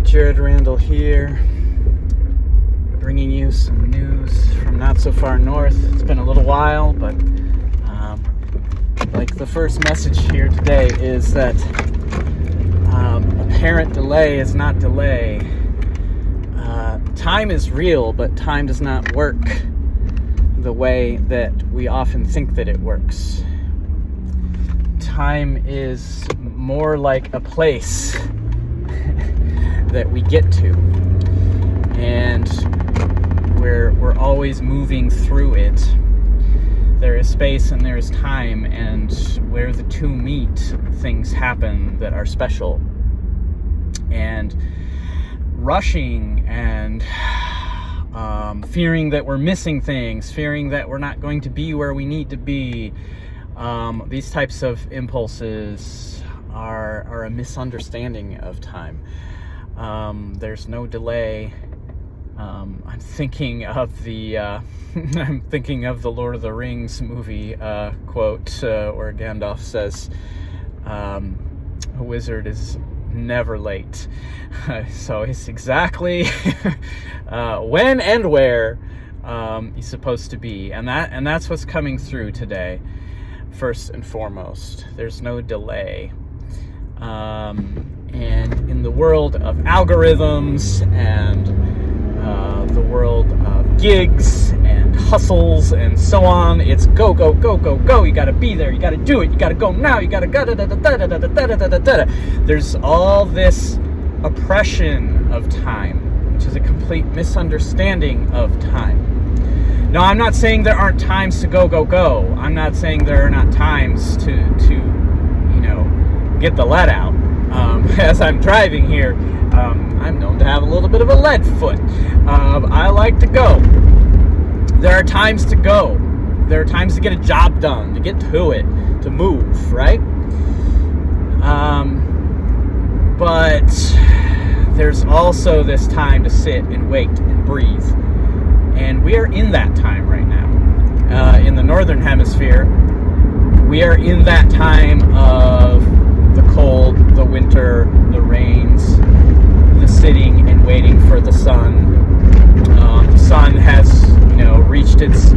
Jared Randall here, bringing you some news from not so far north. It's been a little while, but like the first message here today is that apparent delay is not delay. Time is real, but time does not work the way that we often think that it works. Time is more like a place that we get to, and we're always moving through it. There is space and there is time, and where the two meet, things happen that are special. And rushing and fearing that we're missing things, fearing that we're not going to be where we need to be, these types of impulses are a misunderstanding of time. There's no delay. I'm thinking of the I'm thinking of the Lord of the Rings movie quote where Gandalf says, "A wizard is never late." So it's exactly when and where he's supposed to be, and that's what's coming through today. First and foremost, there's no delay. And in the world of algorithms and the world of gigs and hustles and so on, it's go, go, go, go, go. You gotta be there, you gotta do it, you gotta go now, you gotta go. There's all this oppression of time, which is a complete misunderstanding of time. Now, I'm not saying there aren't times to go, go, go. I'm not saying there are not times to get the lead out. As I'm driving here, I'm known to have a little bit of a lead foot. I like to go. There are times to go. There are times to get a job done, to get to it, to move, right? But there's also this time to sit and wait and breathe. And we are in that time right now. In the Northern Hemisphere, we are in that time of the cold, the winter, the rains, the sitting and waiting for the sun. The sun has, reached its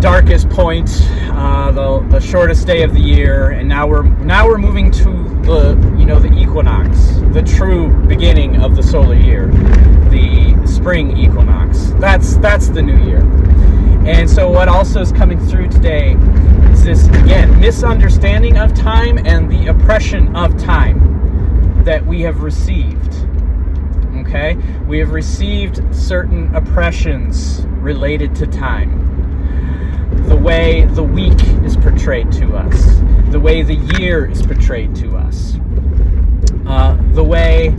darkest point, the shortest day of the year, and now we're moving to the equinox, the true beginning of the solar year, the spring equinox. That's the new year. And so what also is coming through today is this, again, misunderstanding of time and the oppression of time that we have received. Okay? We have received certain oppressions related to time. The way the week is portrayed to us. The way the year is portrayed to us. The way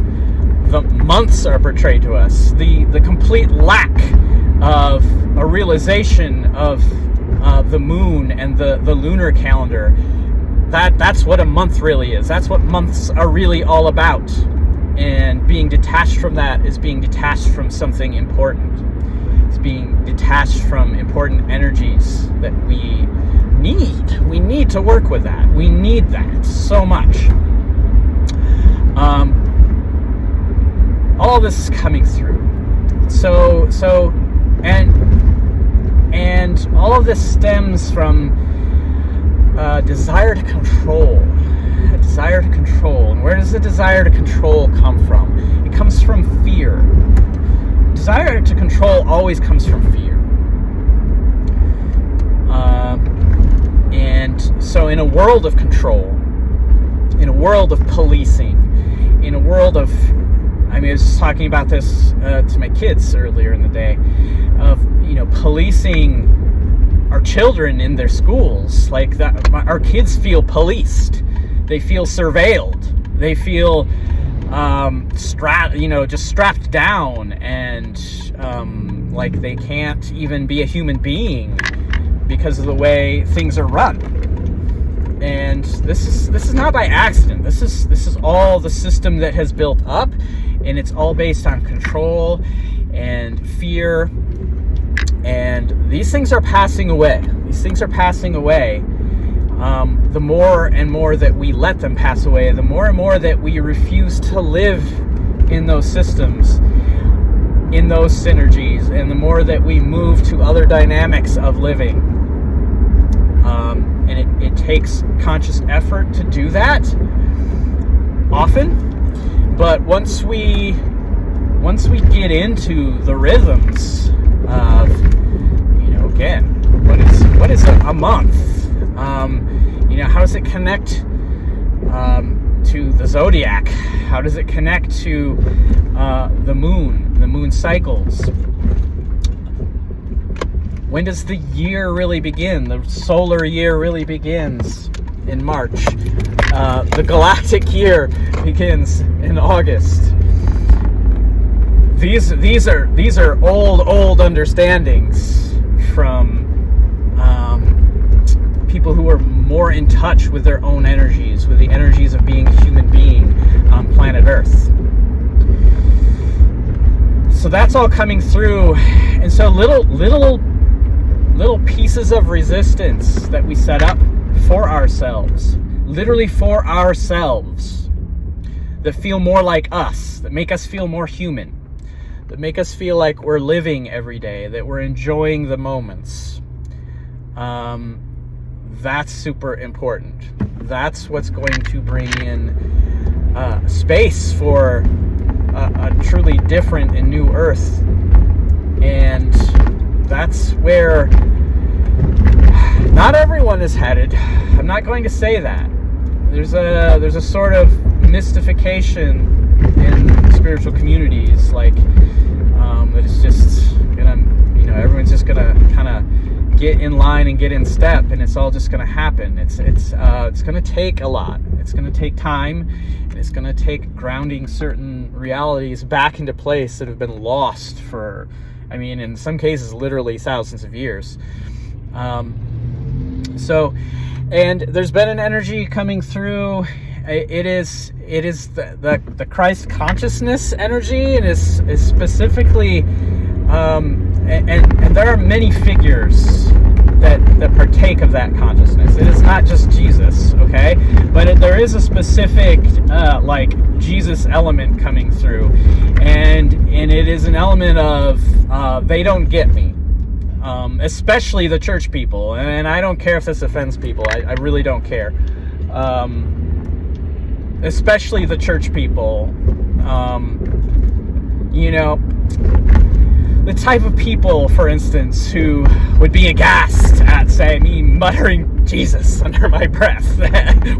the months are portrayed to us. The complete lack of a realization of the moon and the lunar calendar. That's what a month really is. That's what months are really all about. And being detached from that is being detached from something important. It's being detached from important energies that we need. We need to work with that. We need that so much. All this is coming through. And all of this stems from a desire to control. A desire to control. And where does the desire to control come from? It comes from fear. Desire to control always comes from fear. And so in a world of control, in a world of policing, in a world of, I was just talking about this to my kids earlier in the day, of policing our children in their schools. Like that, our kids feel policed. They feel surveilled. They feel just strapped down, and like they can't even be a human being because of the way things are run. And this is not by accident. This is all the system that has built up, and it's all based on control and fear. And these things are passing away. These things are passing away. The more and more that we let them pass away, the more and more that we refuse to live in those systems, in those synergies, and the more that we move to other dynamics of living, and it takes conscious effort to do that often, but once we get into the rhythms of, again, what is a month? How does it connect to the zodiac? How does it connect to the moon cycles? When does the year really begin? The solar year really begins in March. The galactic year begins in August. These are old understandings from people who are more in touch with their own energies, with the energies of being a human being on planet Earth. So that's all coming through, and so little pieces of resistance that we set up for ourselves, literally for ourselves, that feel more like us, that make us feel more human, that make us feel like we're living every day, that we're enjoying the moments. That's super important. That's what's going to bring in space for a truly different and new Earth. And that's where not everyone is headed. I'm not going to say that. There's a sort of mystification in spiritual communities, like that it's just gonna, everyone's just gonna kind of get in line and get in step, and it's all just gonna happen. It's gonna take a lot. It's gonna take time, and it's gonna take grounding certain realities back into place that have been lost for, in some cases, literally thousands of years. And there's been an energy coming through. It is the Christ consciousness energy, and is specifically, and there are many figures that partake of that consciousness. It is not just Jesus, okay? But there is a specific Jesus element coming through, and it is an element of they don't get me. Especially the church people, and I don't care if this offends people. I really don't care. Especially the church people. The type of people, for instance, who would be aghast at, say, me muttering Jesus under my breath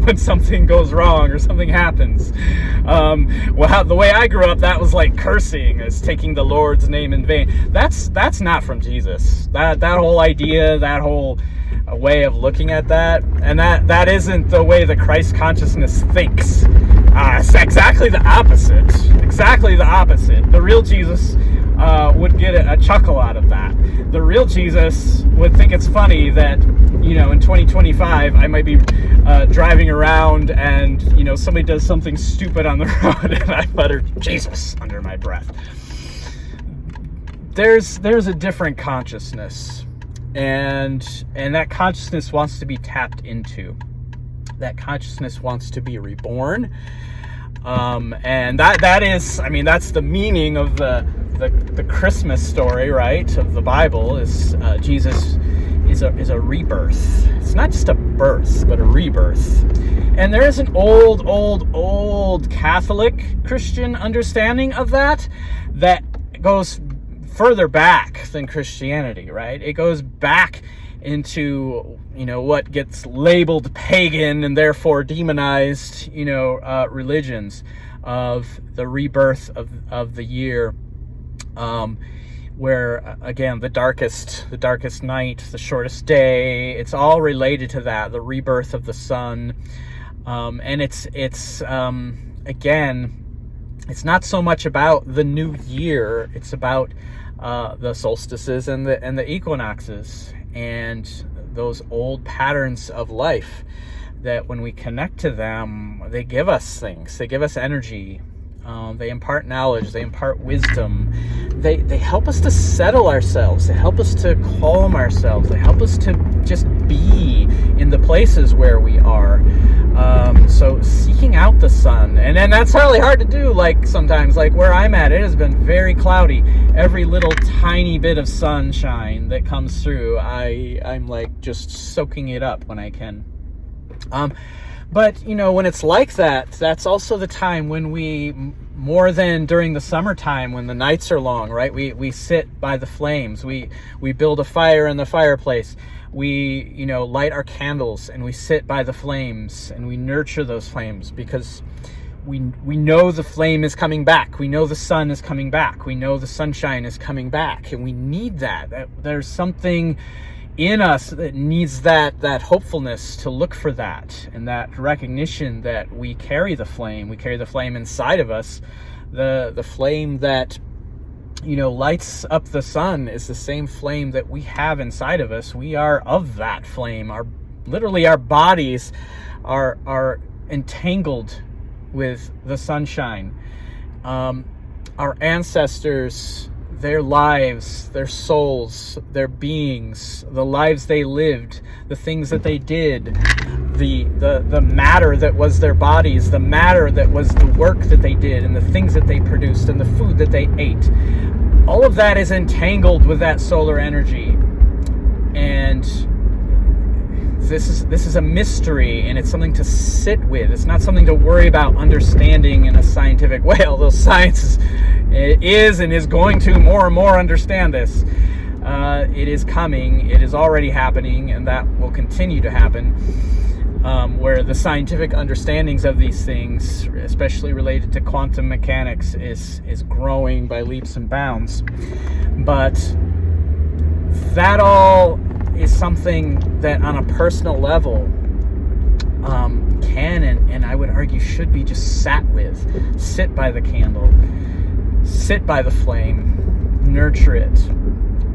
when something goes wrong or something happens. The way I grew up, that was like cursing, as taking the Lord's name in vain. That's not from Jesus. That whole idea, that whole way of looking at that, and that isn't the way the Christ consciousness thinks. It's exactly the opposite. Exactly the opposite. The real Jesus would get a chuckle out of that. The real Jesus would think it's funny that, in 2025, I might be driving around and, somebody does something stupid on the road and I mutter Jesus under my breath. There's a different consciousness, and that consciousness wants to be tapped into. That consciousness wants to be reborn. And that is, that's the meaning of the Christmas story, right, of the Bible, is Jesus is a rebirth. It's not just a birth, but a rebirth. And there is an old Catholic Christian understanding of that goes further back than Christianity, right? It goes back into, what gets labeled pagan and therefore demonized, religions of the rebirth of the year, where, again, the darkest night, the shortest day, it's all related to that, the rebirth of the sun. And it's again, it's not so much about the new year, it's about the solstices and the equinoxes, and those old patterns of life that when we connect to them, they give us things, they give us energy, they impart knowledge, they impart wisdom, they help us to settle ourselves, they help us to calm ourselves, they help us to just be in the places where we are. So seeking out the sun, and then that's really hard to do. Like sometimes, like where I'm at, it has been very cloudy. Every little tiny bit of sunshine that comes through, I'm like just soaking it up when I can. But you know, when it's like that, that's also the time when we, more than during the summertime when the nights are long, right? We sit by the flames. We build a fire in the fireplace. We, you know, light our candles and we sit by the flames and we nurture those flames, because we know the flame is coming back. We know the sun is coming back. We know the sunshine is coming back, and we need that. There's something in us that needs that hopefulness to look for that, and that recognition that we carry the flame. We carry the flame inside of us. The flame that, you know, lights up the sun is the same flame that we have inside of us. We are of that flame. Literally our bodies are entangled with the sunshine. Our ancestors, their lives, their souls, their beings, the lives they lived, the things that they did, the matter that was their bodies, the matter that was the work that they did, and the things that they produced, and the food that they ate. All of that is entangled with that solar energy. And this is a mystery, and it's something to sit with. It's not something to worry about understanding in a scientific way, although science is and is going to more and more understand this. It is coming, it is already happening, and that will continue to happen, where the scientific understandings of these things, especially related to quantum mechanics, is growing by leaps and bounds. But that all is something that on a personal level can and I would argue should be just sat with. Sit by the candle, sit by the flame, nurture it,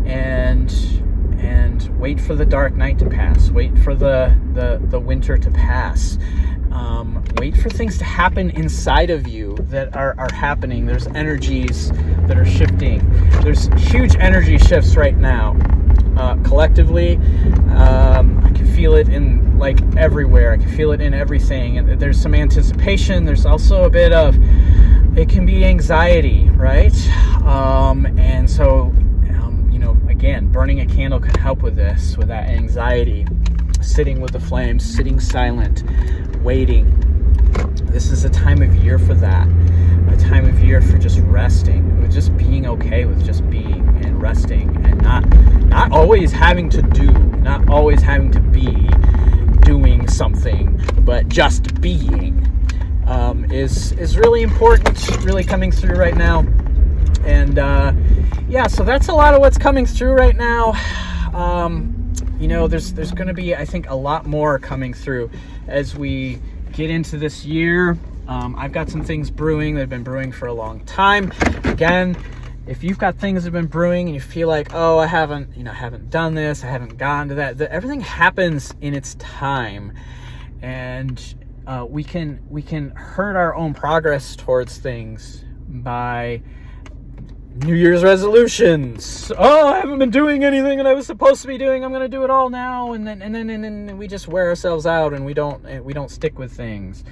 and wait for the dark night to pass, wait for the winter to pass, wait for things to happen inside of you that are happening. There's energies that are shifting. There's huge energy shifts right now. Collectively, I can feel it in like everywhere. I can feel it in everything, and there's some anticipation. There's also a bit of, it can be anxiety, right? And so, you know, again, burning a candle can help with this, with that anxiety. Sitting with the flames, sitting silent, waiting. This is a time of year for that. A time of year for just resting, with just being okay with just being and resting, and not always having to do, not always having to be doing something, but just being is really important, really coming through right now. And yeah, so that's a lot of what's coming through right now. You know, there's going to be, I think, a lot more coming through as we get into this year. I've got some things brewing. They've been brewing for a long time. Again, if you've got things that have been brewing and you feel like, oh, I haven't done this, I haven't gotten to that, everything happens in its time, and we can hurt our own progress towards things by New Year's resolutions. Oh, I haven't been doing anything that I was supposed to be doing. I'm going to do it all now, and then we just wear ourselves out, and we don't stick with things.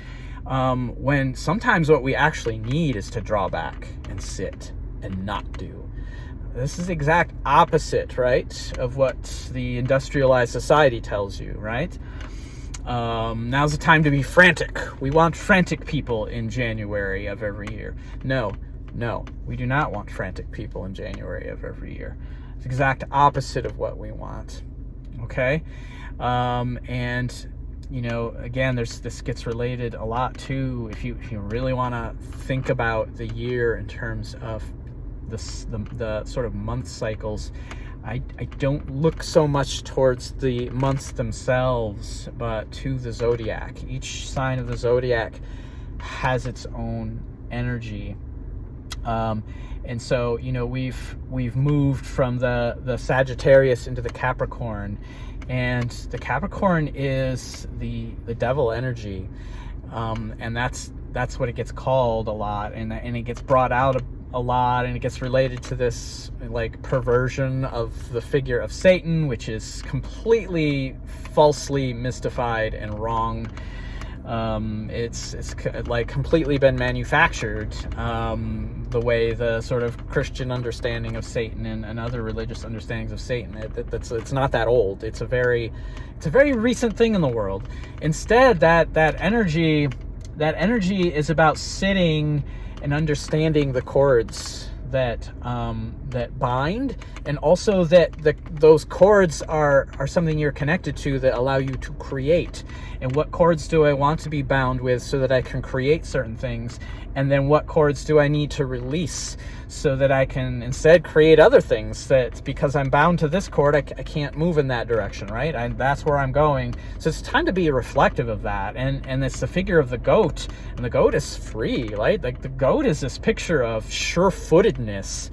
When sometimes what we actually need is to draw back and sit and not do. This is the exact opposite, right, of what the industrialized society tells you, right? Now's the time to be frantic. We want frantic people in January of every year. No, we do not want frantic people in January of every year. It's the exact opposite of what we want. Okay? And you know, again, this gets related a lot to, if you really want to think about the year in terms of the sort of month cycles, I don't look so much towards the months themselves, but to the zodiac. Each sign of the zodiac has its own energy. And so, you know, we've moved from the Sagittarius into the Capricorn, and the Capricorn is the devil energy, and that's what it gets called a lot, and it gets brought out a lot, and it gets related to this like perversion of the figure of Satan, which is completely falsely mystified and wrong. It's like completely been manufactured, the way the sort of Christian understanding of Satan and other religious understandings of Satan. It's not that old. It's a very recent thing in the world. Instead, that energy is about sitting and understanding the chords that bind, and also that those chords are something you're connected to that allow you to create. And what chords do I want to be bound with so that I can create certain things? And then what chords do I need to release so that I can instead create other things, that because I'm bound to this chord, I can't move in that direction, right? That's where I'm going. So it's time to be reflective of that. And it's the figure of the goat, and the goat is free, right? Like the goat is this picture of sure-footedness,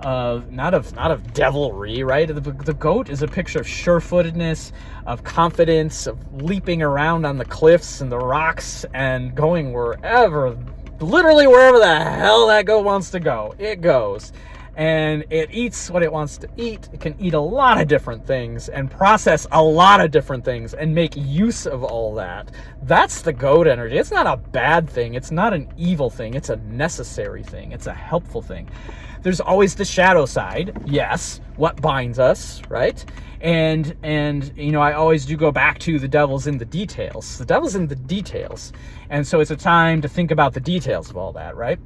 not of devilry, right? The goat is a picture of sure-footedness, of confidence, of leaping around on the cliffs and the rocks and going wherever, literally wherever the hell that goat wants to go, it goes. And it eats what it wants to eat. It can eat a lot of different things and process a lot of different things and make use of all that. That's the goat energy. It's not a bad thing. It's not an evil thing. It's a necessary thing. It's a helpful thing. There's always the shadow side. Yes, what binds us, right? And you know, I always do go back to the devil's in the details. The devil's in the details. And so it's a time to think about the details of all that, right?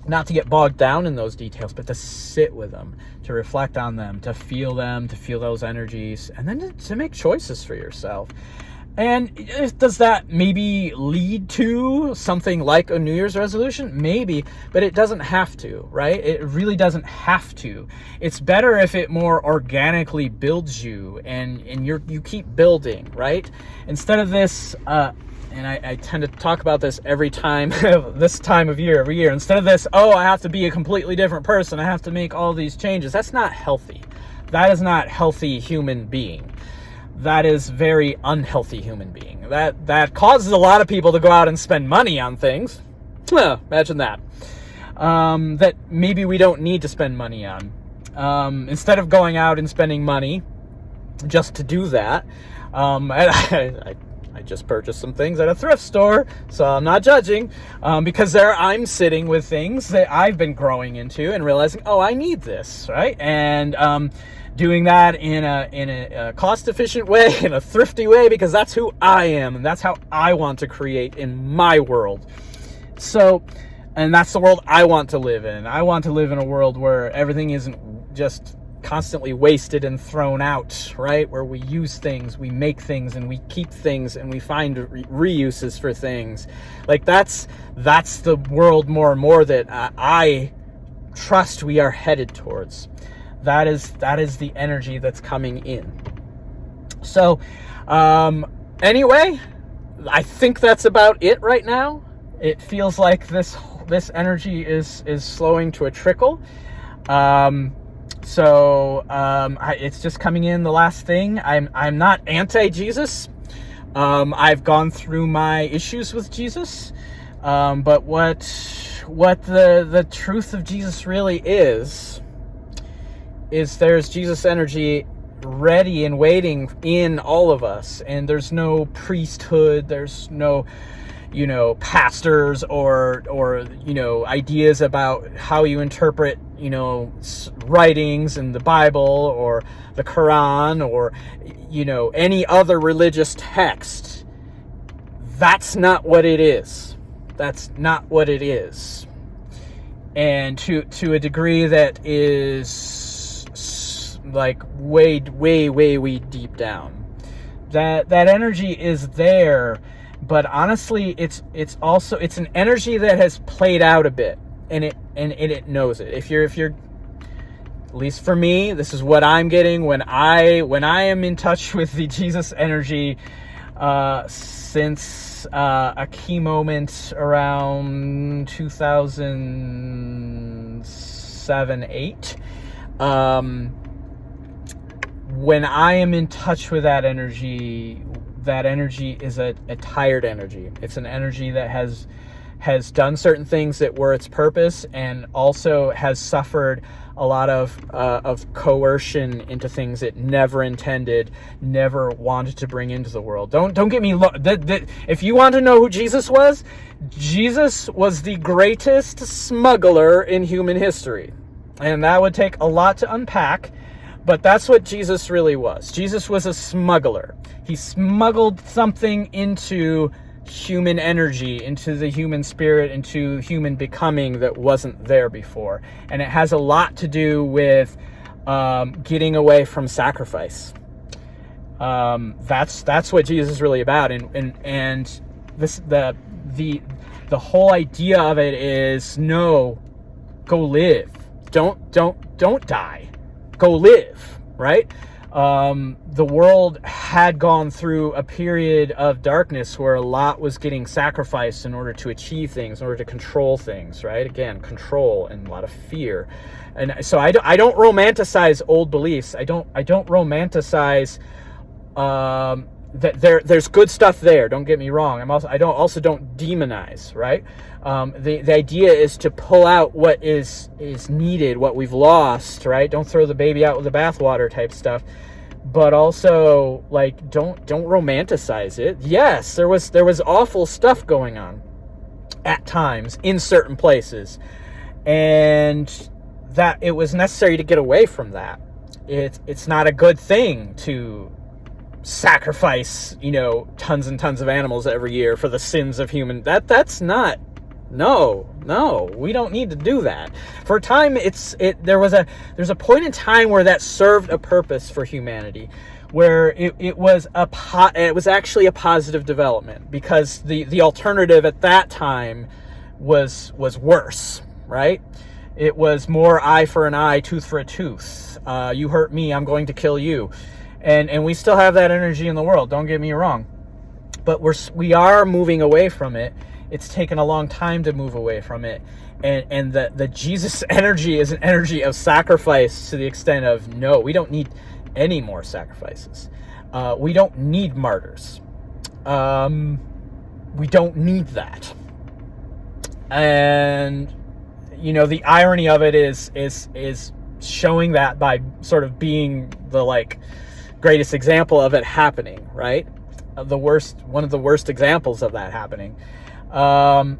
Not to get bogged down in those details, but to sit with them, to reflect on them, to feel those energies, and then to make choices for yourself. And does that maybe lead to something like a New Year's resolution? Maybe, but it doesn't have to, right? It really doesn't have to. It's better if it more organically builds you, and you keep building, right? Instead of this, and I tend to talk about this every time, this time of year, every year. Instead of this, oh, I have to be a completely different person, I have to make all these changes. That's not healthy. That is not healthy human being. That is very unhealthy human being. That causes a lot of people to go out and spend money on things. Imagine that. That maybe we don't need to spend money on. Instead of going out and spending money just to do that, I just purchased some things at a thrift store, so I'm not judging, because there I'm sitting with things that I've been growing into and realizing, oh, I need this, right? And doing that in a cost-efficient way, in a thrifty way, because that's who I am, and that's how I want to create in my world. So, and that's the world I want to live in. I want to live in a world where everything isn't just constantly wasted and thrown out, right? Where we use things, we make things, and we keep things, and we find reuses for things. Like that's the world more and more that I trust we are headed towards. That is the energy that's coming in. So, anyway, I think that's about it right now. It feels like this energy is slowing to a trickle. It's just coming in the last thing. I'm not anti-Jesus. I've gone through my issues with Jesus. But what the truth of Jesus really is there's Jesus energy ready and waiting in all of us. And there's no priesthood. There's no, pastors or ideas about how you interpret, writings in the Bible or the Quran or, any other religious text. That's not what it is. That's not what it is. And to a degree that is like way deep down. That energy is there. But honestly, it's an energy that has played out a bit, and it knows it. If you're, at least for me, this is what I'm getting when I am in touch with the Jesus energy, since a key moment around 2007-8. When I am in touch with that energy is a tired energy. It's an energy that has has done certain things that were its purpose, and also has suffered a lot of coercion into things it never intended, never wanted to bring into the world. Don't get me if you want to know who Jesus was the greatest smuggler in human history. And that would take a lot to unpack, but that's what Jesus really was. Jesus was a smuggler. He smuggled something into human energy, into the human spirit, into human becoming that wasn't there before. And it has a lot to do with getting away from sacrifice. That's what Jesus is really about. And this the whole idea of it is, no, go live. Don't die. Go live, right? The world had gone through a period of darkness where a lot was getting sacrificed in order to achieve things, in order to control things, right? Again, control and a lot of fear. And so I don't romanticize old beliefs. I don't romanticize that there's good stuff there. Don't get me wrong. I don't demonize, right? The idea is to pull out what is needed, what we've lost, right? Don't throw the baby out with the bathwater type stuff. But also, like, don't romanticize it. Yes, there was awful stuff going on at times in certain places, and that it was necessary to get away from that. It's not a good thing to sacrifice, tons and tons of animals every year for the sins of human. That's not. No, we don't need to do that. For a time, there's a point in time where that served a purpose for humanity, where it was actually a positive development, because the alternative at that time was worse, right? It was more eye for an eye, tooth for a tooth. You hurt me, I'm going to kill you. And we still have that energy in the world, don't get me wrong. But we are moving away from it. It's taken a long time to move away from it. And the Jesus energy is an energy of sacrifice, to the extent of, no, we don't need any more sacrifices. We don't need martyrs. We don't need that. And, the irony of it is showing that by sort of being the, greatest example of it happening, right? One of the worst examples of that happening. But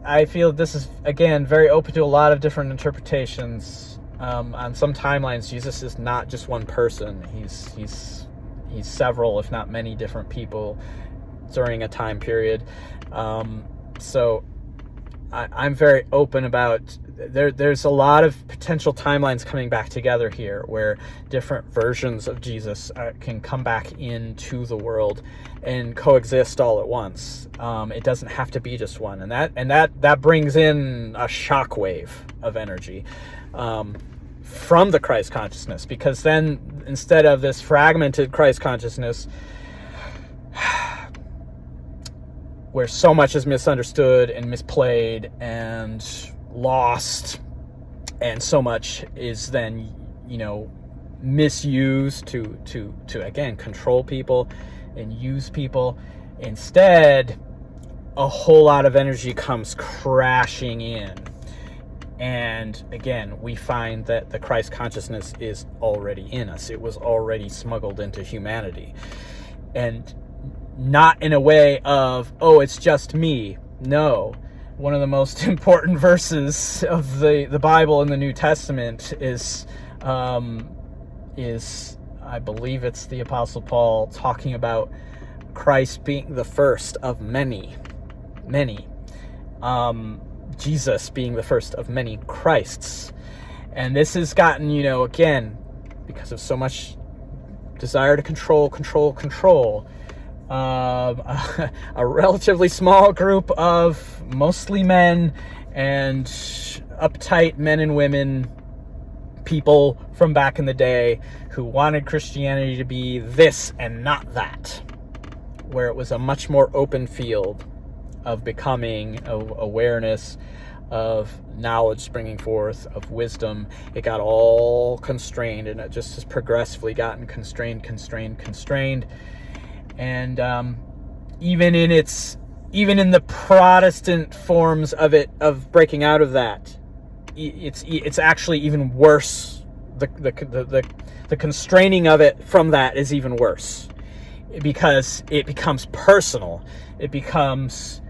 I feel this is, again, very open to a lot of different interpretations. On some timelines, Jesus is not just one person. He's several, if not many, different people during a time period. So I'm very open about there's a lot of potential timelines coming back together here, where different versions of Jesus can come back into the world and coexist all at once. It doesn't have to be just one, and that brings in a shockwave of energy from the Christ consciousness, because then, instead of this fragmented Christ consciousness where so much is misunderstood and misplayed and lost, and so much is then misused to again control people and use people, instead a whole lot of energy comes crashing in. And again, we find that the Christ consciousness is already in us. It was already smuggled into humanity, and not in a way of, oh, it's just me. No. One of the most important verses of the Bible in the New Testament is I believe it's the Apostle Paul talking about Christ being the first of many. Jesus being the first of many Christs. And this has gotten, again, because of so much desire to control, a relatively small group of mostly men and uptight men and women, people from back in the day, who wanted Christianity to be this and not that, where it was a much more open field of becoming, of awareness, of knowledge springing forth, of wisdom. It got all constrained, and it just has progressively gotten constrained. And even in the Protestant forms of it, of breaking out of that, it's actually even worse. The constraining of it from that is even worse, because it becomes personal. It becomes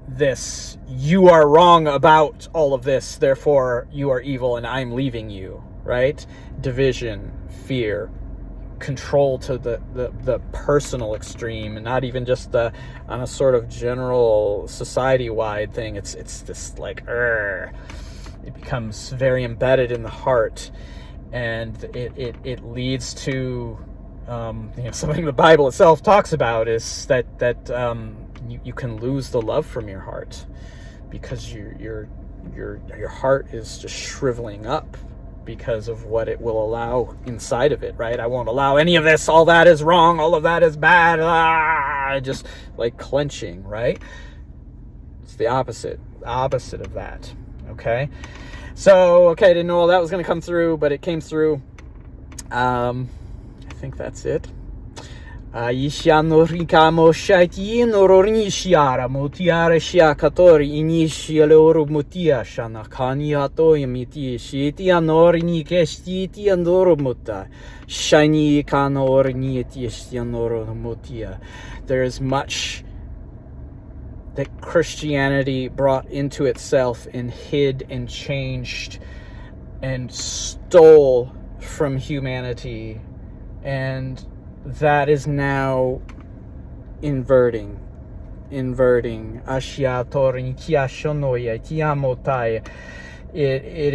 this, you are wrong about all of this, therefore you are evil and I'm leaving you, right? Division, fear, control to the personal extreme, and not even just on a sort of general society-wide thing. It's this like, it becomes very embedded in the heart, and it leads to something the Bible itself talks about, is that you can lose the love from your heart, because your heart is just shriveling up because of what it will allow inside of it, right? I won't allow any of this. All that is wrong. All of that is bad. Just like clenching, right? It's the opposite of that. Okay. So, I didn't know all that was going to come through, but it came through. I think that's it. Yishiano rikamo shaiti noronishiara motiara shiakatori inishiale orumutia shanakani atoyamiti shiti anorini kestiti andoromuta shiny kanorinieti stianoromutia. There is much that Christianity brought into itself and hid and changed and stole from humanity, and that is now inverting. It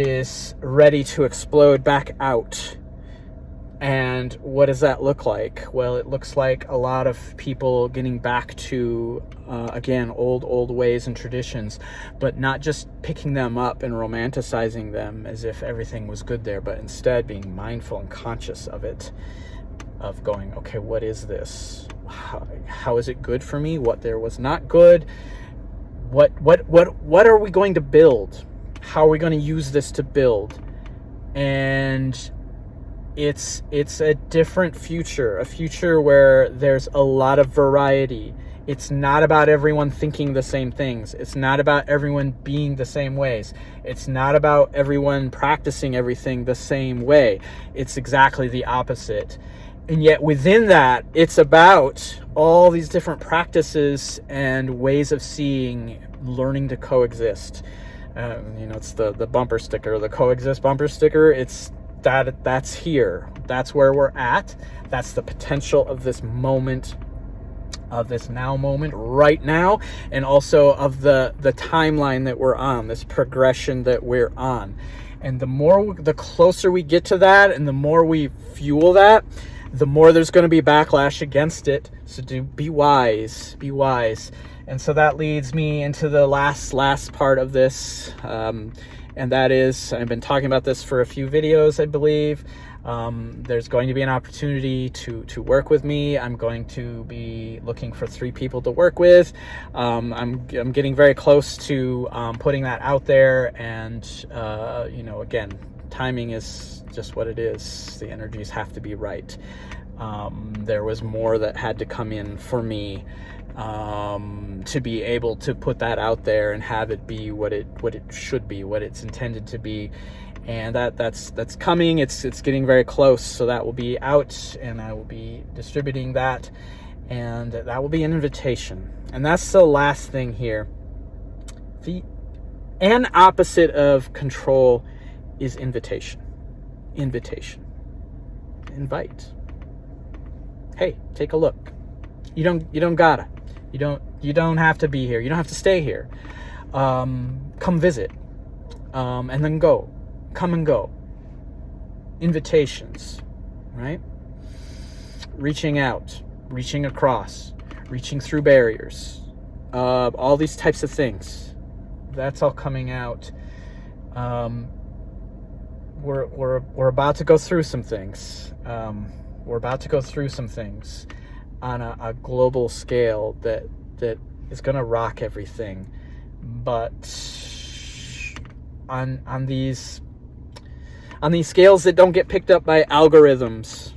is ready to explode back out. And what does that look like? Well, it looks like a lot of people getting back to, again, old ways and traditions, but not just picking them up and romanticizing them as if everything was good there, but instead being mindful and conscious of it, of going, okay, what is this? How is it good for me? What there was not good? What are we going to build? How are we going to use this to build? And it's a different future, a future where there's a lot of variety. It's not about everyone thinking the same things. It's not about everyone being the same ways. It's not about everyone practicing everything the same way. It's exactly the opposite. And yet within that, it's about all these different practices and ways of seeing, learning to coexist. It's the bumper sticker, the coexist bumper sticker. It's that's here. That's where we're at. That's the potential of this moment, of this now moment right now, and also of the timeline that we're on, this progression that we're on. And the closer we get to that, and the more we fuel that, the more there's going to be backlash against it. So be wise. And so that leads me into the last part of this, and that is, I've been talking about this for a few videos, I believe. There's going to be an opportunity to work with me. I'm going to be looking for 3 people to work with. I'm getting very close to putting that out there, and again, timing is just what it is. The energies have to be right. There was more that had to come in for me to be able to put that out there and have it be what it should be, what it's intended to be. And that's coming. It's getting very close. So that will be out, and I will be distributing that, and that will be an invitation. And that's the last thing here. An opposite of control is invitation. Invite. Hey, take a look. You don't gotta. You don't have to be here. You don't have to stay here. Come visit. And then go. Come and go. Invitations, right? Reaching out, reaching across, reaching through barriers. All these types of things. That's all coming out. We're about to go through some things. We're about to go through some things on a global scale that is going to rock everything. But on these scales that don't get picked up by algorithms,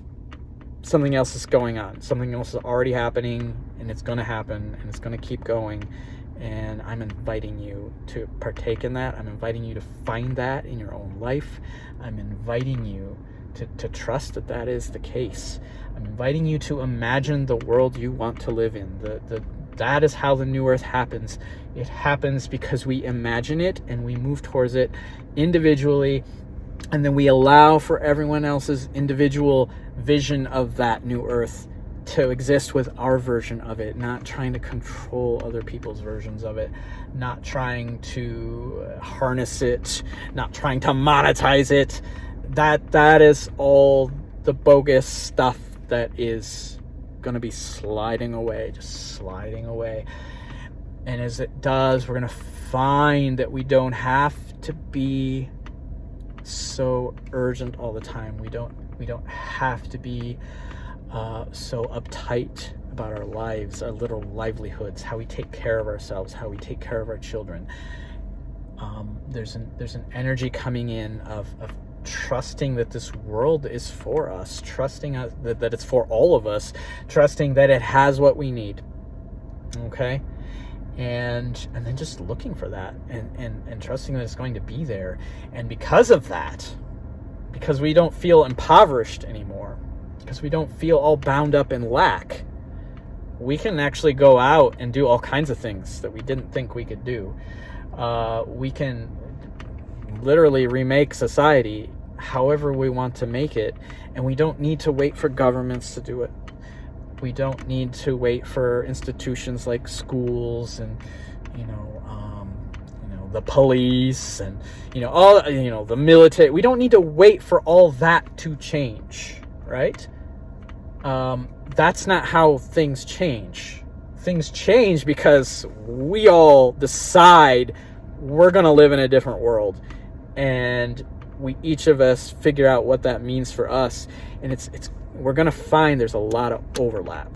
something else is going on. Something else is already happening, and it's going to happen, and it's going to keep going. And I'm inviting you to partake in that. I'm inviting you to find that in your own life. I'm inviting you to trust that that is the case. I'm inviting you to imagine the world you want to live in. That is how the new earth happens. It happens because we imagine it and we move towards it individually, and then we allow for everyone else's individual vision of that new earth to exist with our version of it, not trying to control other people's versions of it, not trying to harness it, not trying to monetize it. That is all the bogus stuff that is going to be sliding away, just sliding away. And as it does, we're going to find that we don't have to be so urgent all the time. We don't have to be so uptight about our lives, our little livelihoods, how we take care of ourselves, how we take care of our children. There's an energy coming in of trusting that this world is for us, trusting that it's for all of us, trusting that it has what we need. Okay? And then just looking for that and trusting that it's going to be there. And because of that, because we don't feel impoverished anymore, because we don't feel all bound up in lack, we can actually go out and do all kinds of things that we didn't think we could do. We can literally remake society however we want to make it, and we don't need to wait for governments to do it. We don't need to wait for institutions like schools and the police and the military. We don't need to wait for all that to change, right? That's not how things change. Things change because we all decide we're going to live in a different world, and we each of us figure out what that means for us. And we're going to find there's a lot of overlap.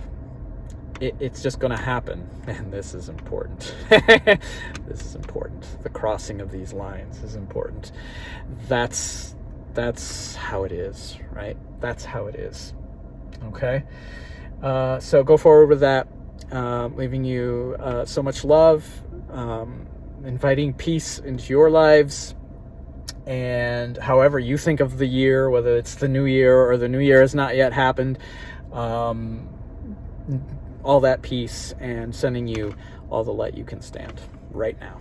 It's just going to happen, and this is important. This is important. The crossing of these lines is important. That's how it is, right? That's how it is. Okay? So go forward with that. Leaving you so much love, inviting peace into your lives, and however you think of the year, whether it's the new year or the new year has not yet happened, all that peace, and sending you all the light you can stand right now.